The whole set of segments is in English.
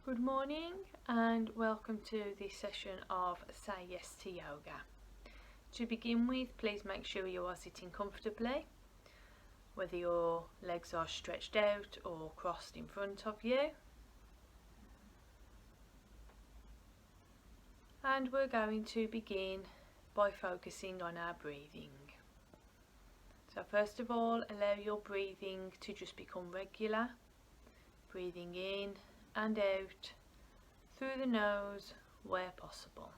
Good morning and welcome to this session of Say Yes to Yoga. To begin with, please make sure you are sitting comfortably, whether your legs are stretched out or crossed in front of you. And we're going to begin by focusing on our breathing. So first of all, allow your breathing to just become regular, breathing in and out through the nose where possible.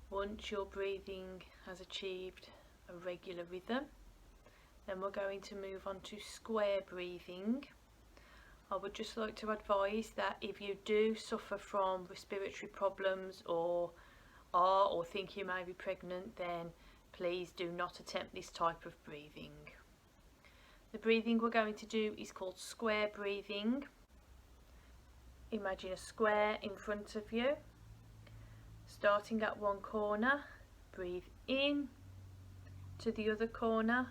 Once your breathing has achieved a regular rhythm, then we're going to move on to square breathing. I would just like to advise that if you do suffer from respiratory problems or think you may be pregnant, then please do not attempt this type of breathing. The breathing we're going to do is called square breathing. Imagine a square in front of you. Starting at one corner, breathe in to the other corner,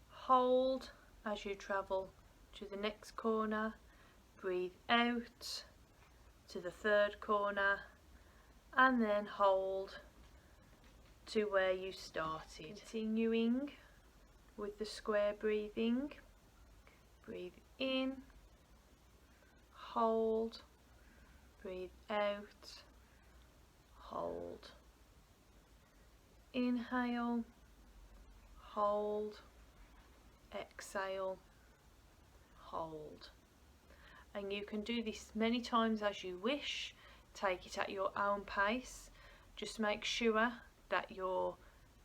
hold as you travel to the next corner, breathe out to the third corner, and then hold to where you started. Continuing with the square breathing, breathe in, hold, breathe out, hold, inhale, hold, exhale, hold. And you can do this many times as you wish. Take it at your own pace. Just make sure that you're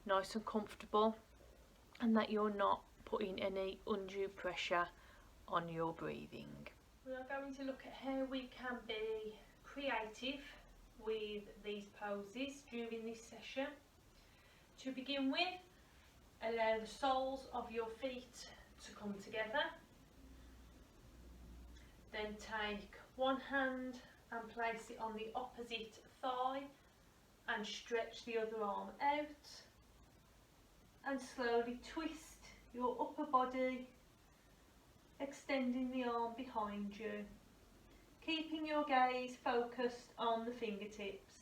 nice and comfortable and that you're not putting any undue pressure on your breathing. We are going to look at how we can be creative with these poses during this session. To begin with, allow the soles of your feet to come together. Then take one hand and place it on the opposite thigh and stretch the other arm out, and slowly twist your upper body, extending the arm behind you, keeping your gaze focused on the fingertips.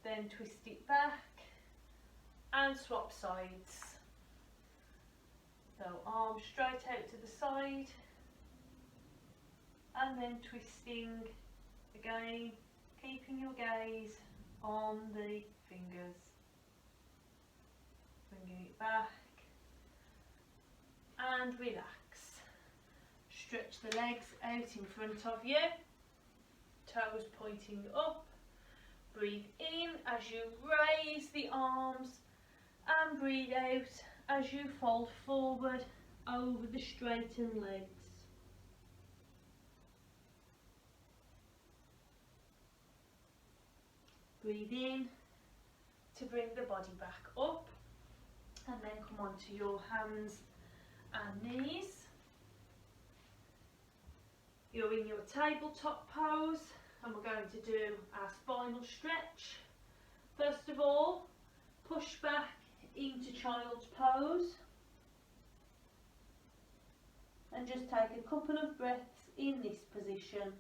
Then twist it back and swap sides. So arm straight out to the side and then twisting again, keeping your gaze on the fingers. Bringing it back and relax. Stretch the legs out in front of you, toes pointing up. Breathe in as you raise the arms and breathe out as you fold forward over the straightened legs. Breathe in to bring the body back up, and then come onto your hands and knees. You're in your tabletop pose and we're going to do our spinal stretch. First of all, push back into child's pose and just take a couple of breaths in this position.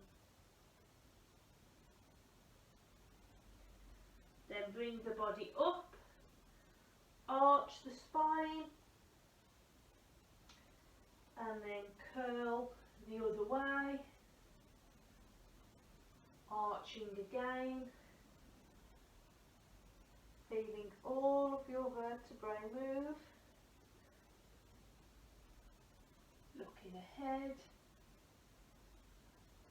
Then bring the body up, arch the spine, and then curl the other way, arching again, feeling all of your vertebrae move, looking ahead,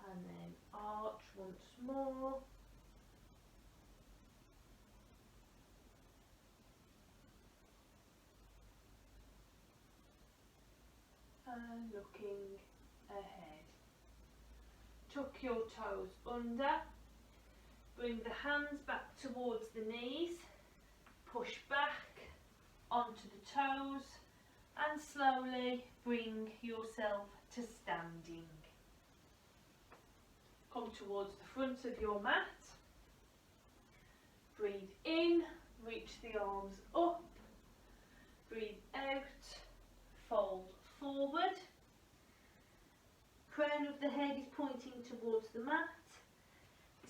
and then arch once more. And looking ahead. Tuck your toes under, bring the hands back towards the knees, push back onto the toes and slowly bring yourself to standing. Come towards the front of your mat, Breathe in, reach the arms up. Breathe out, fold forward. Crown of the head is pointing towards the mat.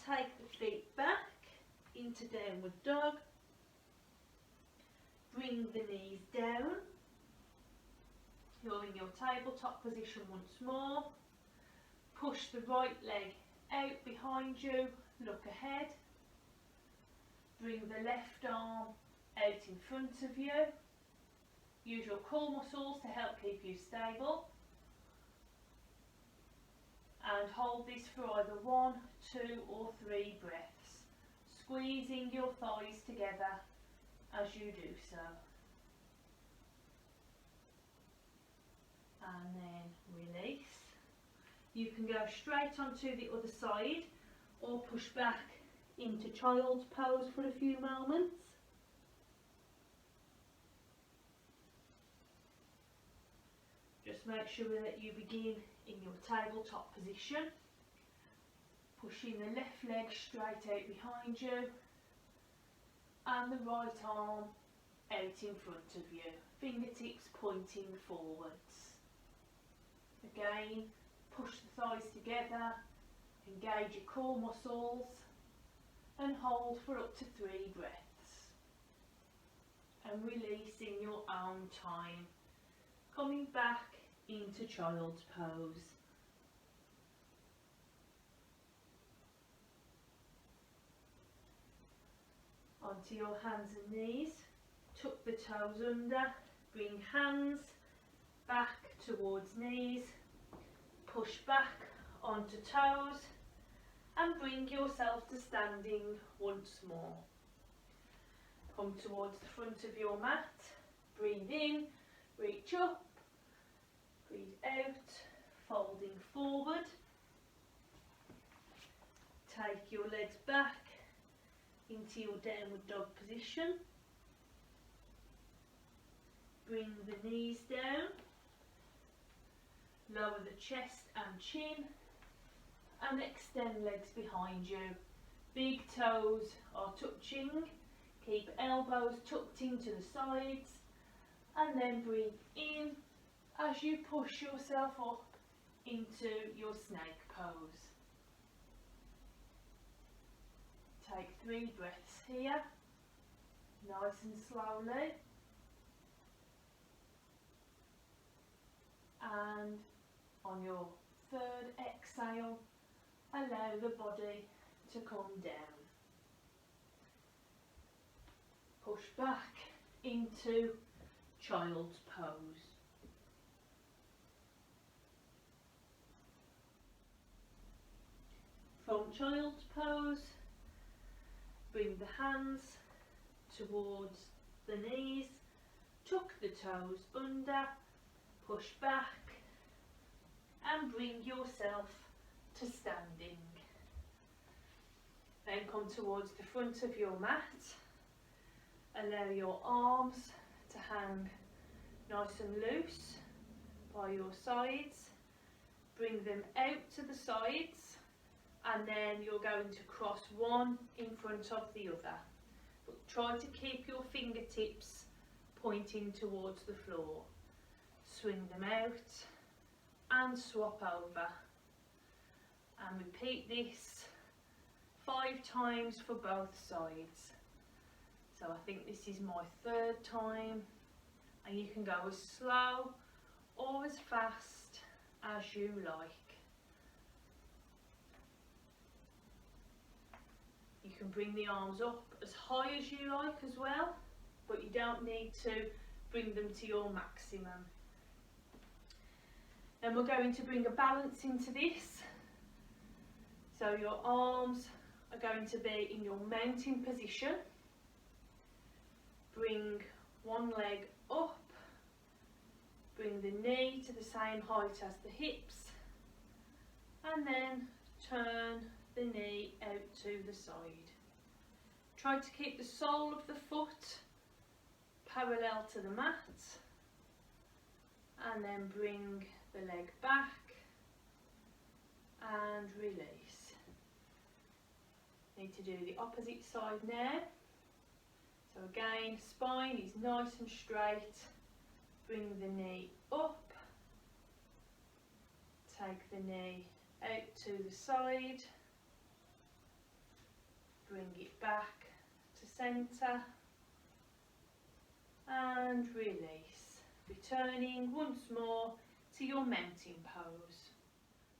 Take the feet back into downward dog. Bring the knees down. You're in your tabletop position once more. Push the right leg out behind you, look ahead. Bring the left arm out in front of you. Use your core muscles to help keep you stable. And hold this for either 1, 2 or 3 breaths, squeezing your thighs together as you do so. And then release. You can go straight onto the other side or push back into child's pose for a few moments. Just make sure that you begin in your tabletop position, pushing the left leg straight out behind you and the right arm out in front of you, fingertips pointing forwards. Again, push the thighs together, engage your core muscles and hold for up to 3 breaths. And release in your own time, coming back into child's pose. Onto your hands and knees, tuck the toes under, bring hands back towards knees, push back onto toes and bring yourself to standing once more. Come towards the front of your mat, breathe in, reach up, breathe out, folding forward. Take your legs back into your downward dog position. Bring the knees down, lower the chest and chin and extend legs behind you. Big toes are touching, keep elbows tucked into the sides and then breathe in as you push yourself up into your snake pose. Take 3 breaths here, nice and slowly. And on your 3rd exhale, allow the body to come down. Push back into child's pose. From child's pose, bring the hands towards the knees, tuck the toes under, push back and bring yourself to standing. Then come towards the front of your mat. Allow your arms to hang nice and loose by your sides. Bring them out to the sides and then you're going to cross one in front of the other. But try to keep your fingertips pointing towards the floor. Swing them out and swap over. And repeat this 5 times for both sides. So I think this is my 3rd time, and you can go as slow or as fast as you like. You can bring the arms up as high as you like as well, but you don't need to bring them to your maximum. Then we're going to bring a balance into this. So your arms are going to be in your mountain position. Bring one leg up, bring the knee to the same height as the hips, and then turn the knee out to the side. Try to keep the sole of the foot parallel to the mat, and then bring the leg back and release. Need to do the opposite side now. So again, spine is nice and straight. Bring the knee up. Take the knee out to the side. Bring it back to centre. And release. Returning once more to your mountain pose.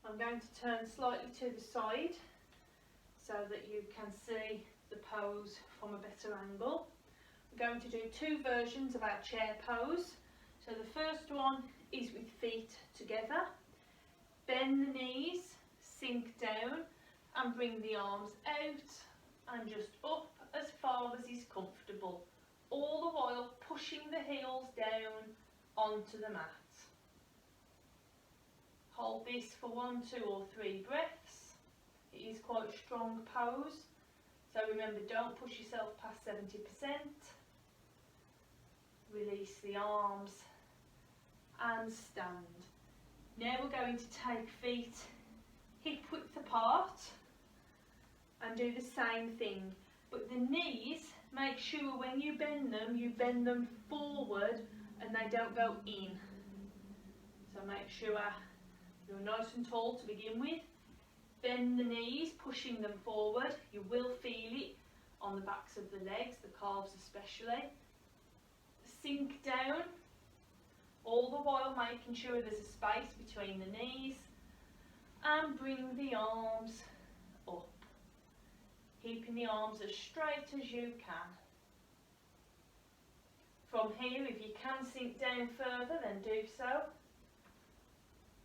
I'm going to turn slightly to the side so that you can see the pose from a better angle. We're going to do two versions of our chair pose. So the first one is with feet together. Bend the knees, sink down and bring the arms out and just up as far as is comfortable, all the while pushing the heels down onto the mat. Hold this for 1, 2 or 3 breaths. It is quite a strong pose, so remember, don't push yourself past 70%. Release the arms and stand. Now we're going to take feet hip width apart and do the same thing, but the knees, make sure when you bend them forward and they don't go in. So make sure you're nice and tall to begin with. Bend the knees, pushing them forward. You will feel it on the backs of the legs, the calves especially. Sink down, all the while making sure there's a space between the knees, and bring the arms up, keeping the arms as straight as you can. From here, if you can sink down further, then do so,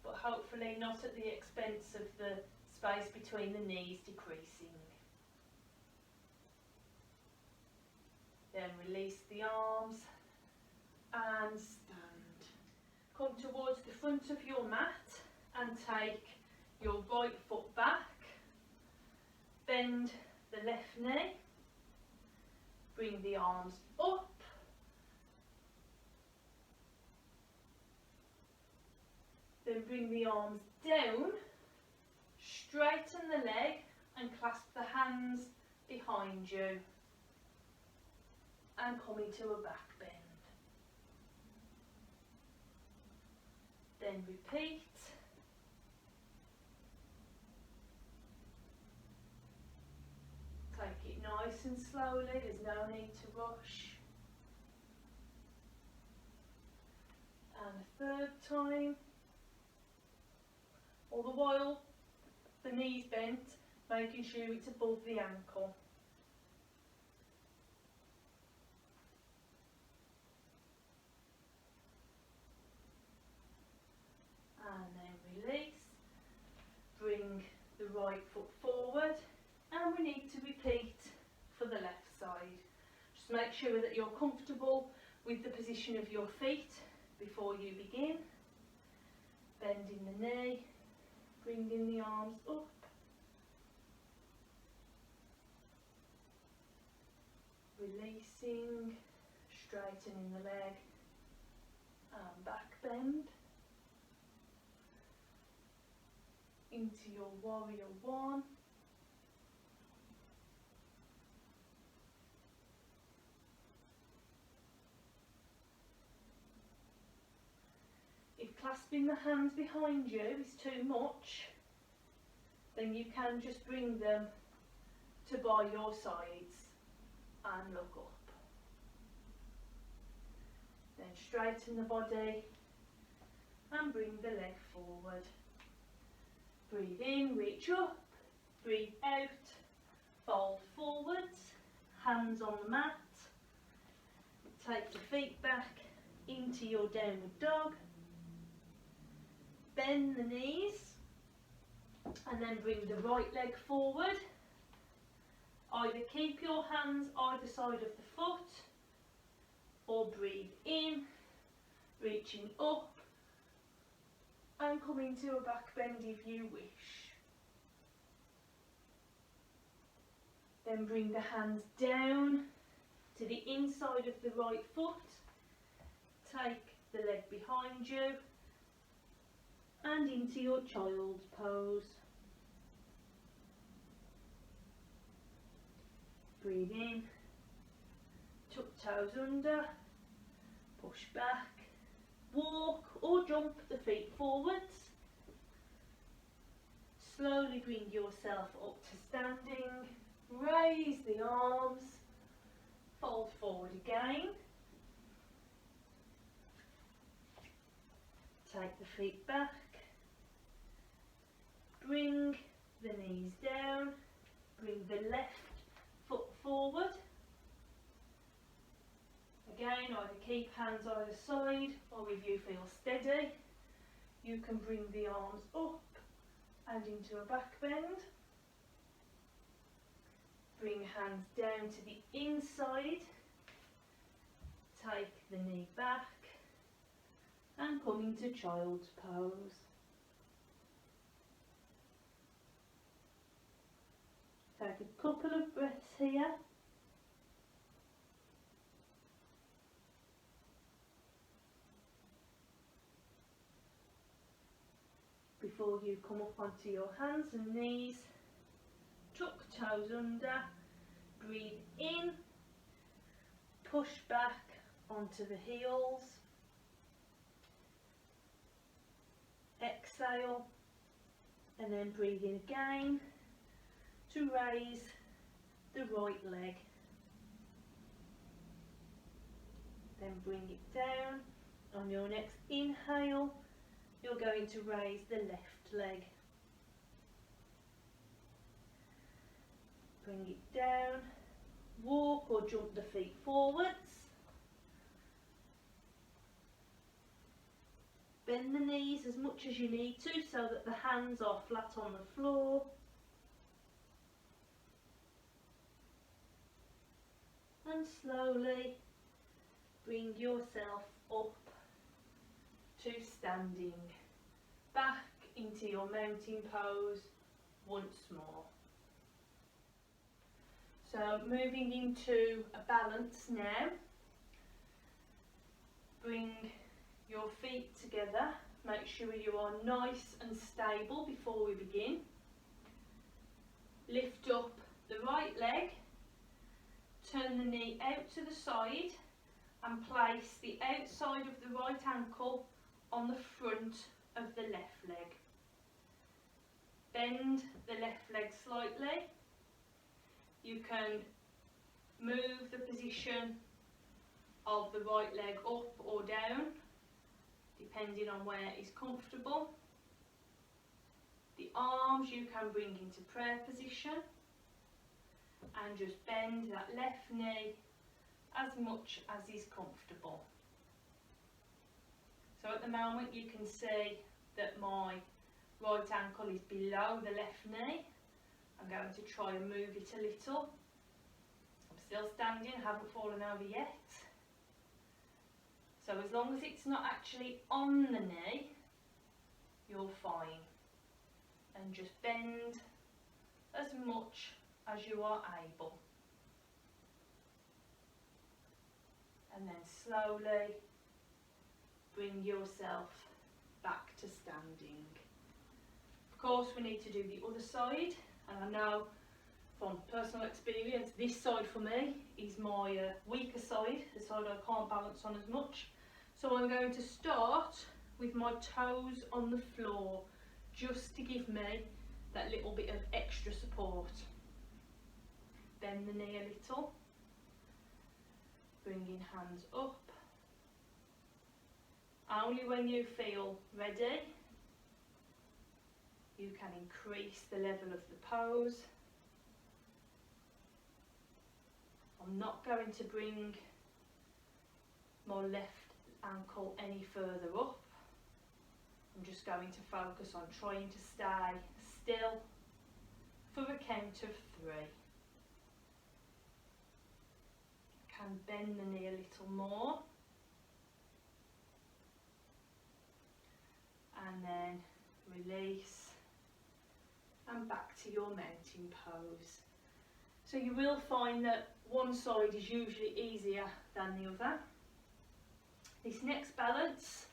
but hopefully not at the expense of the space between the knees decreasing. Then release the arms and stand. Come towards the front of your mat and take your right foot back. Bend the left knee. Bring the arms up. Then bring the arms down. Straighten the leg and clasp the hands behind you. And come into a back bend. Then repeat. Take it nice and slowly, there's no need to rush. And a third time. All the while the knees bent, making sure it's above the ankle. And then release. Bring the right foot forward, and we need to repeat for the left side. Just make sure that you're comfortable with the position of your feet before you begin. Bending the knee, bringing the arms up. Releasing, straightening the leg and back bend. Into your warrior one. If clasping the hands behind you is too much, then you can just bring them to by your sides and look up. Then straighten the body and bring the leg forward. Breathe in, reach up, breathe out, fold forwards, hands on the mat. Take the feet back into your downward dog. Bend the knees and then bring the right leg forward. Either keep your hands either side of the foot or breathe in, reaching up and come into a back bend if you wish. Then bring the hands down to the inside of the right foot. Take the leg behind you and into your child's pose. Breathe in, tuck toes under, push back, walk or jump the feet forwards. Slowly bring yourself up to standing, raise the arms, fold forward again. Take the feet back, bring the knees down, bring the left foot forward. Again, either keep hands either side, or if you feel steady, you can bring the arms up and into a back bend. Bring hands down to the inside, take the knee back and come into child's pose. Take a couple of breaths here. Before you come up onto your hands and knees, tuck toes under, breathe in, push back onto the heels, exhale, and then breathe in again to raise the right leg. Then bring it down. On your next inhale, you're going to raise the left leg. Bring it down, walk or jump the feet forwards. Bend the knees as much as you need to so that the hands are flat on the floor. And slowly bring yourself up to standing, back into your mountain pose once more. So moving into a balance now. Bring your feet together, make sure you are nice and stable before we begin. Lift up the right leg, turn the knee out to the side and place the outside of the right ankle on the front of the left leg. Bend the left leg slightly. You can move the position of the right leg up or down, depending on where is comfortable. The arms you can bring into prayer position and just bend that left knee as much as is comfortable. So at the moment you can see that my right ankle is below the left knee. I'm going to try and move it a little. I'm still standing, haven't fallen over yet. So as long as it's not actually on the knee, you're fine. And just bend as much as you are able. And then slowly bring yourself back to standing. Of course, we need to do the other side, and I know from personal experience this side for me is my weaker side, the side I can't balance on as much. So I'm going to start with my toes on the floor, just to give me that little bit of extra support. Bend the knee a little, bringing hands up. Only when you feel ready, you can increase the level of the pose. I'm not going to bring my left ankle any further up. I'm just going to focus on trying to stay still for a count of 3. Can bend the knee a little more. And then release and back to your mountain pose. So you will find that one side is usually easier than the other. This next balance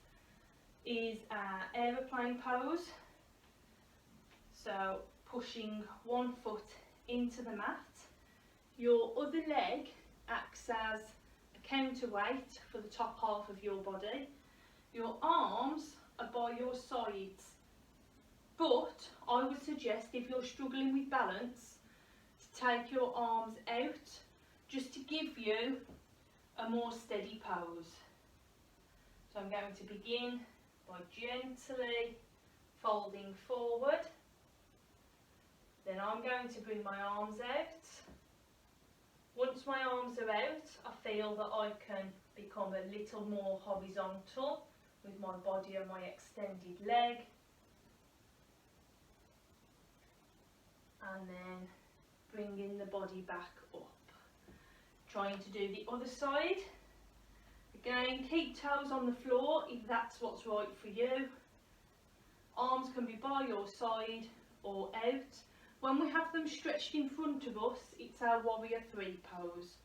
is our aeroplane pose. So pushing one foot into the mat, your other leg acts as counterweight for the top half of your body. Your arms are by your sides, but I would suggest, if you're struggling with balance, to take your arms out just to give you a more steady pose. So I'm going to begin by gently folding forward. Then I'm going to bring my arms out. Once my arms are out, I feel that I can become a little more horizontal with my body and my extended leg. And then bringing the body back up. Trying to do the other side. Again, keep toes on the floor if that's what's right for you. Arms can be by your side or out. When we have them stretched in front of us, it's our warrior 3 pose.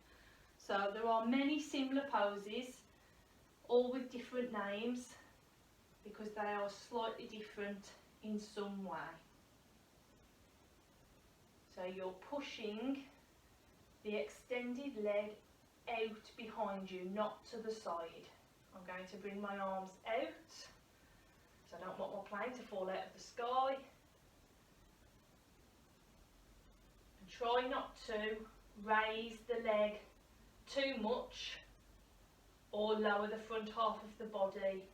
So there are many similar poses, all with different names, because they are slightly different in some way. So you're pushing the extended leg out behind you, not to the side. I'm going to bring my arms out, so I don't want my plane to fall out of the sky. And try not to raise the leg too much or lower the front half of the body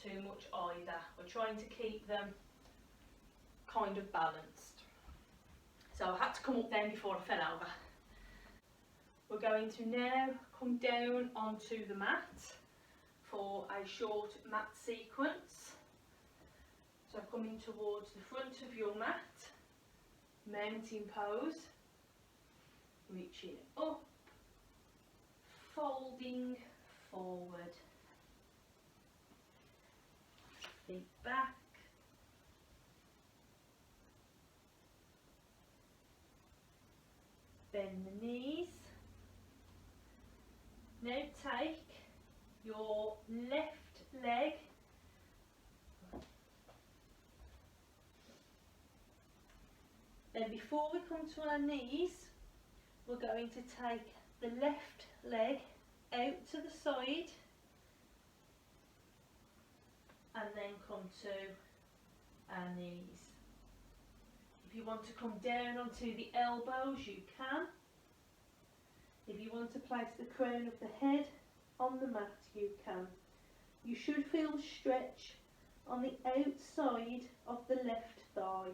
too much either. We're trying to keep them kind of balanced. So I had to come up then before I fell over. We're going to now come down onto the mat for a short mat sequence. So coming towards the front of your mat, mountain pose, reaching up, folding forward, feet back, bend the knees. Now take your left leg then before we come to our knees, we're going to take the left leg out to the side and then come to our knees. If you want to come down onto the elbows, you can. If you want to place the crown of the head on the mat, you can. You should feel the stretch on the outside of the left thigh.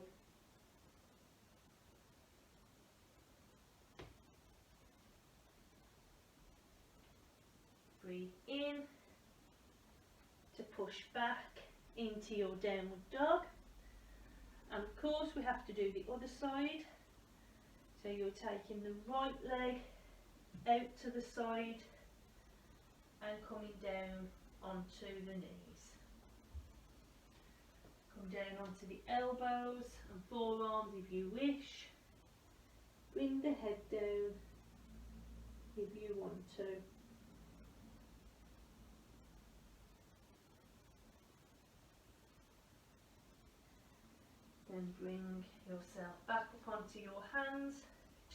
Breathe in to push back into your downward dog. And of course we have to do the other side. So you're taking the right leg out to the side and coming down onto the knees. Come down onto the elbows and forearms if you wish. Bring the head down if you want to. Then bring yourself back up onto your hands.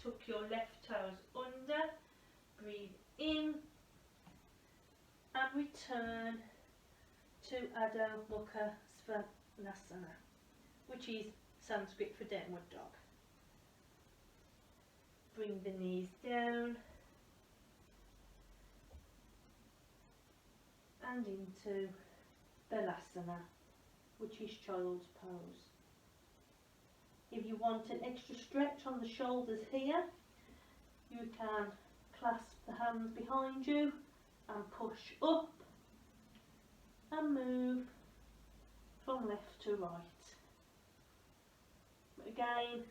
Tuck your left toes under. Breathe in and return to Adho Mukha Svanasana, which is Sanskrit for downward dog. Bring the knees down and into Balasana, which is child's pose. If you want an extra stretch on the shoulders here, you can clasp the hands behind you and push up and move from left to right. But again,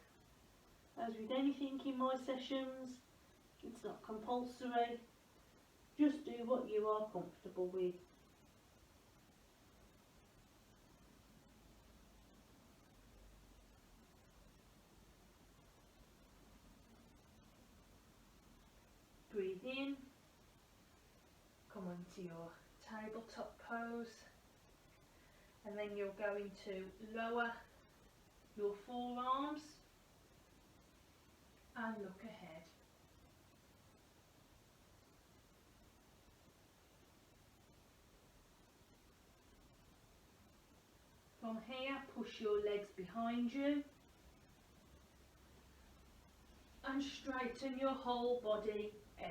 as with anything in my sessions, it's not compulsory. Just do what you are comfortable with. Breathe in, come onto your tabletop pose, and then you're going to lower your forearms and look ahead. From here, push your legs behind you and straighten your whole body out.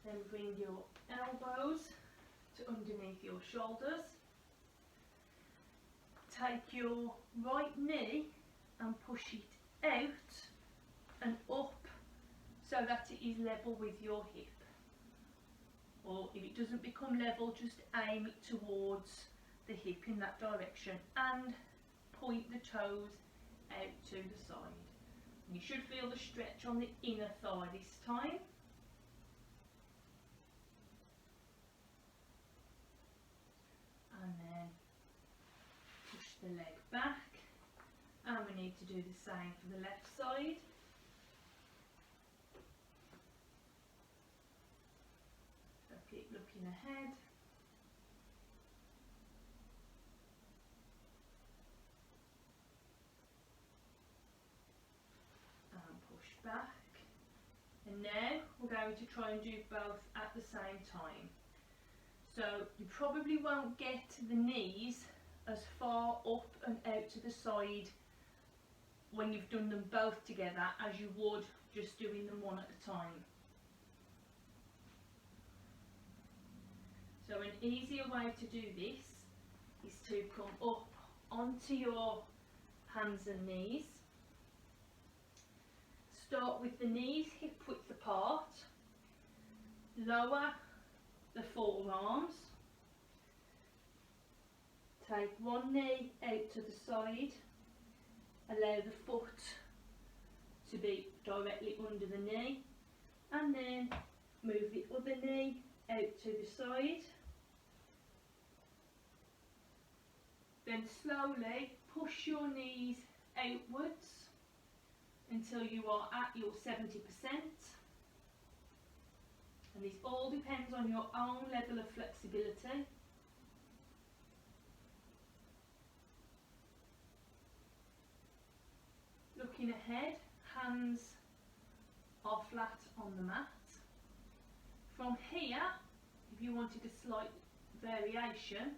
Then bring your elbows to underneath your shoulders. Take your right knee and push it out and up so that it is level with your hip. Or if it doesn't become level, just aim it towards the hip in that direction and point the toes out to the side. You should feel the stretch on the inner thigh this time. And then push the leg back, and we need to do the same for the left side. So keep looking ahead. And push back. And now we're going to try and do both at the same time. So you probably won't get the knees as far up and out to the side when you've done them both together as you would just doing them one at a time. So an easier way to do this is to come up onto your hands and knees. Start with the knees hip width apart. Lower the forearms. Take one knee out to the side. Allow the foot to be directly under the knee, and then move the other knee out to the side. Then slowly push your knees outwards until you are at your 70%. And this all depends on your own level of flexibility. Looking ahead, hands are flat on the mat. From here, if you wanted a slight variation,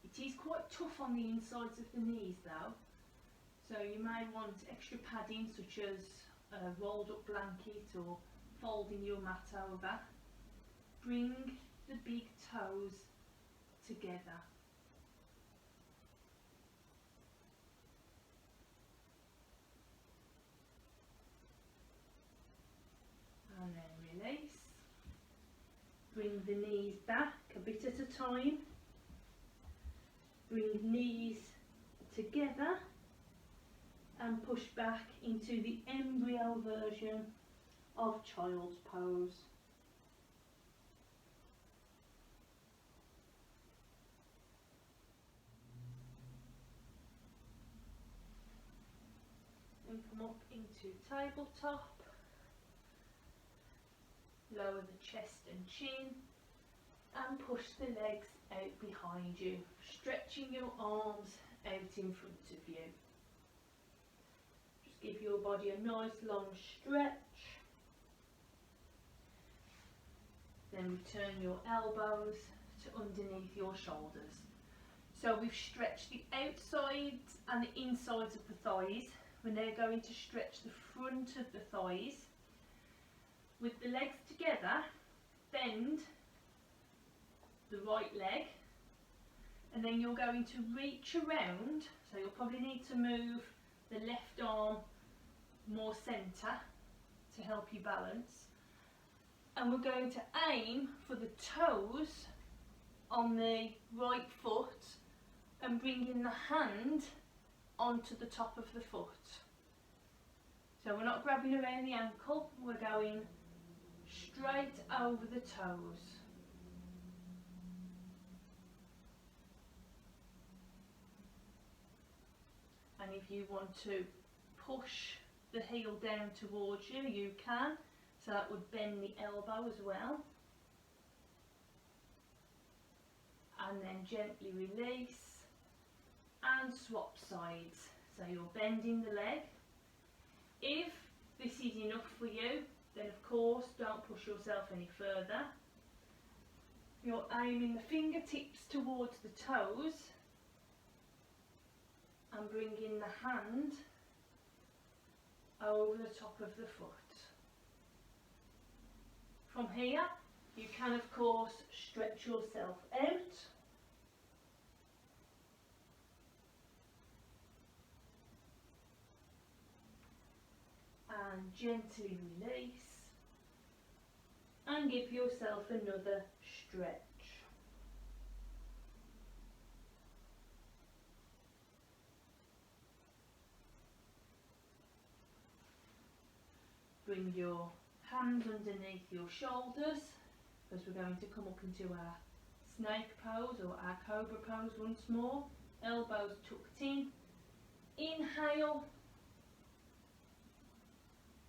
it is quite tough on the insides of the knees though, so you may want extra padding such as a rolled up blanket or folding your mat over. Bring the big toes together. And then release. Bring the knees back a bit at a time. Bring knees together and push back into the embryo version of child's pose. And come up into tabletop. Lower the chest and chin and push the legs out behind you, stretching your arms out in front of you. Just give your body a nice long stretch. Then return your elbows to underneath your shoulders. So we've stretched the outsides and the insides of the thighs. We're now going to stretch the front of the thighs. With the legs together, bend the right leg, and then you're going to reach around, so you'll probably need to move the left arm more centre to help you balance, and we're going to aim for the toes on the right foot and bringing the hand onto the top of the foot. So we're not grabbing around the ankle, we're going straight over the toes. And if you want to push the heel down towards you, you can. So that would bend the elbow as well. and then gently release and swap sides. So you're bending the leg. If this is enough for you, then of course don't push yourself any further. You're aiming the fingertips towards the toes and bringing the hand over the top of the foot. From here, you can of course stretch yourself out. And gently release and give yourself another stretch. Bring your hands underneath your shoulders because we're going to come up into our snake pose or our cobra pose once more. Elbows tucked in. Inhale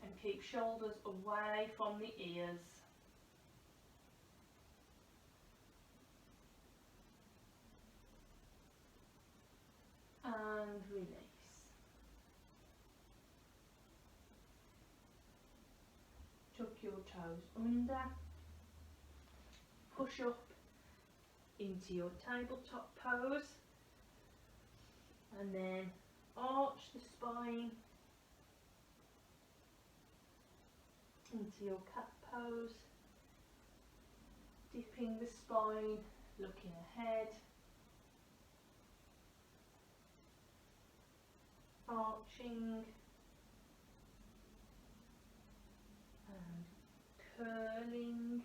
and keep shoulders away from the ears. And release. Tuck your toes under. Push up into your tabletop pose. And then arch the spine into your cat pose. Dipping the spine, looking ahead. Arching and curling,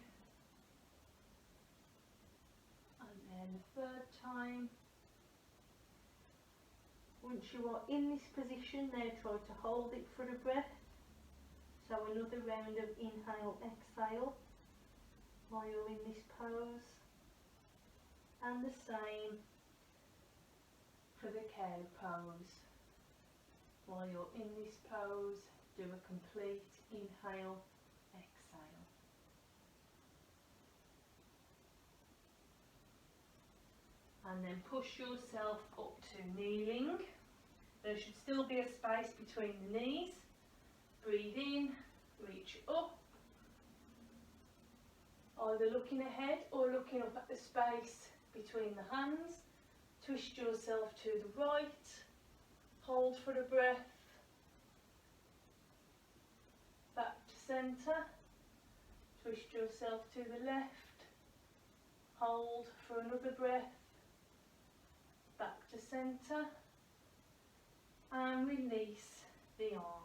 and then the third time. Once you are in this position, now try to hold it for a breath. So another round of inhale, exhale while you're in this pose, and the same for the cow pose. While you're in this pose, do a complete inhale, exhale. And then push yourself up to kneeling. There should still be a space between the knees. Breathe in, reach up. Either looking ahead or looking up at the space between the hands. Twist yourself to the right. Hold for a breath. Back to centre. Twist yourself to the left. Hold for another breath. Back to centre. And release the arms.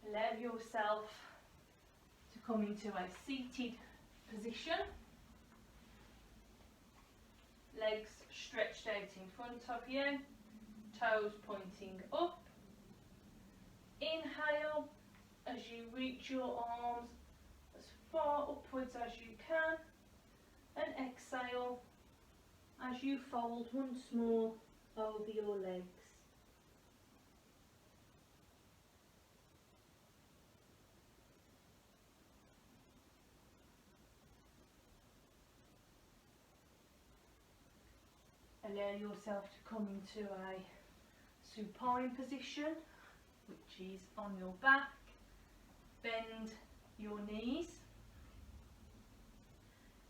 Allow yourself to come into a seated position. Legs stretched out in front of you, toes pointing up. Inhale as you reach your arms as far upwards as you can, and exhale as you fold once more over your legs. Allow yourself to come into a supine position, which is on your back. Bend your knees.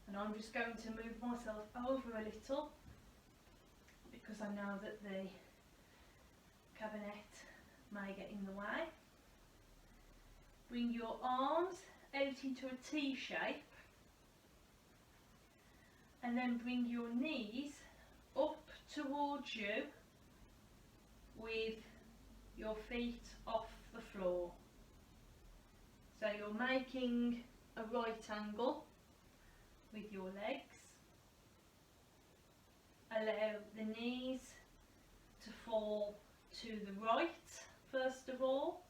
And I'm just going to move myself over a little because I know that the cabinet may get in the way. Bring your arms out into a T shape and then bring your knees up towards you with your feet off the floor. So you're making a right angle with your legs. Allow the knees to fall to the right first of all.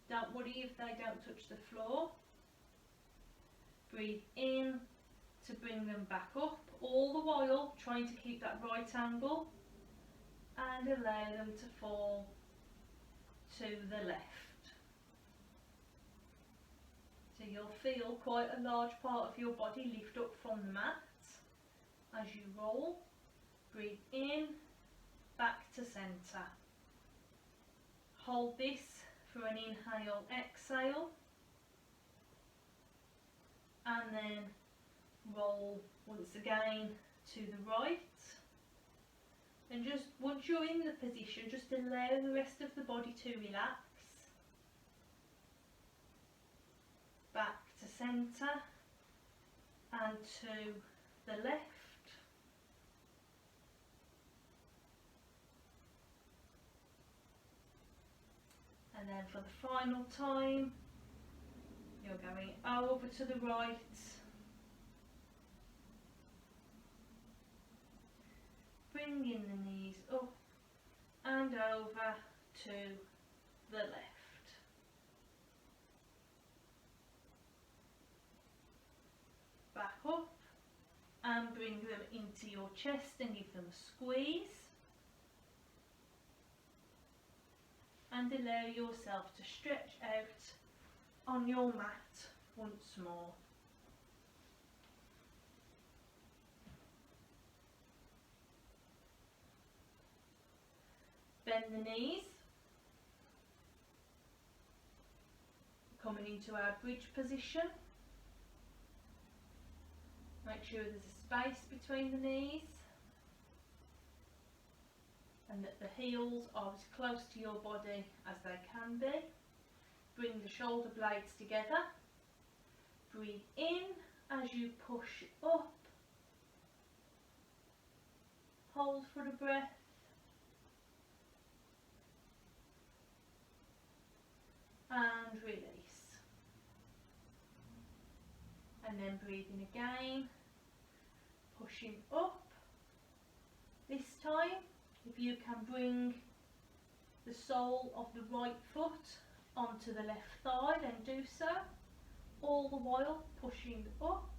Don't worry if they don't touch the floor. Breathe in to bring them back up, all the while trying to keep that right angle, and allow them to fall to the left. So you'll feel quite a large part of your body lift up from the mat as you roll. Breathe in, back to centre. Hold this for an inhale, exhale, and then roll once again to the right. And just once you're in the position, just allow the rest of the body to relax. Back to centre and to the left. And then for the final time, you're going over to the right. Bringing the knees up and over to the left. Back up and bring them into your chest and give them a squeeze. And allow yourself to stretch out on your mat once more. Bend the knees. Coming into our bridge position. Make sure there's a space between the knees and that the heels are as close to your body as they can be. Bring the shoulder blades together. Breathe in as you push up. Hold for the breath. And release. And then breathing again, pushing up. This time, if you can bring the sole of the right foot onto the left thigh, then do so, all the while pushing up.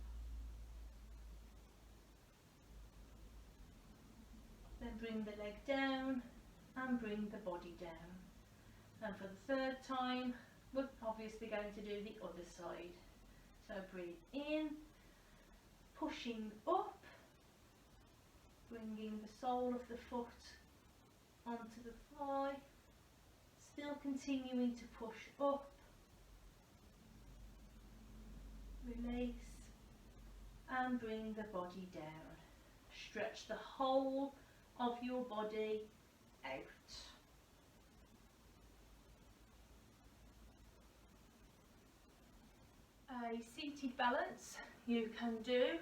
Then bring the leg down and bring the body down. And for the third time, we're obviously going to do the other side. So breathe in, pushing up, bringing the sole of the foot onto the thigh, still continuing to push up, release, and bring the body down. Stretch the whole of your body out. A seated balance you can do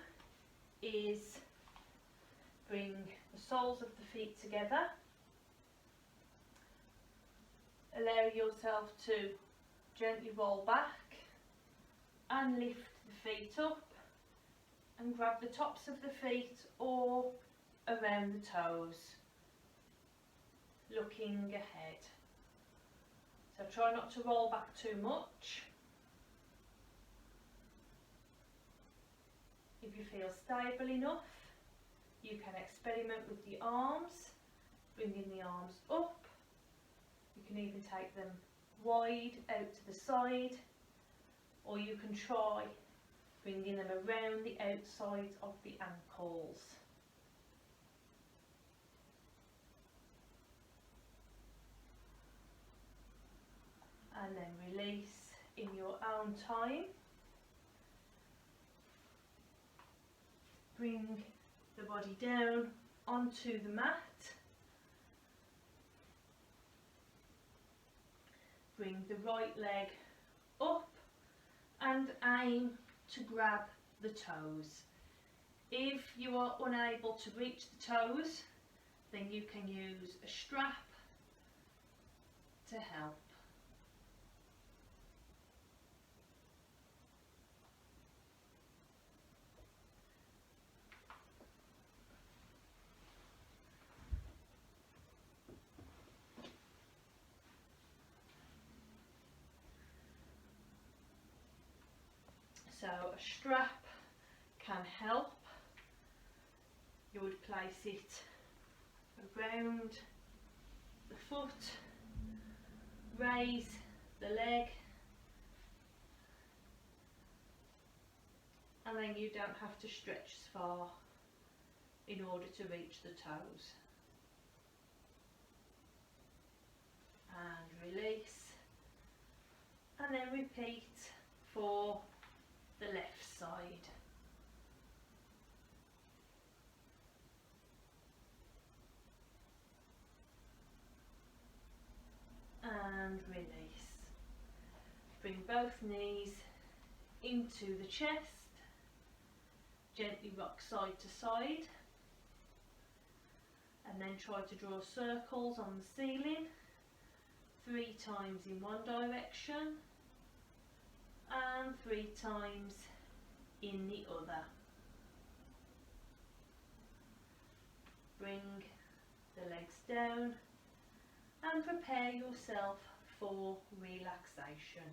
is bring the soles of the feet together, allow yourself to gently roll back and lift the feet up and grab the tops of the feet or around the toes, looking ahead. So try not to roll back too much. If you feel stable enough, you can experiment with the arms, bringing the arms up. You can even take them wide out to the side, or you can try bringing them around the outsides of the ankles. And then release in your own time. Bring the body down onto the mat. Bring the right leg up and aim to grab the toes. If you are unable to reach the toes, then you can use a strap to help. So a strap can help. You would place it around foot, raise the leg, and then you don't have to stretch as far in order to reach the toes. And release, and then repeat for the left side. And release. Bring both knees into the chest, gently rock side to side, and then try to draw circles on the ceiling 3 times in one direction and 3 times in the other. Bring the legs down and prepare yourself for relaxation.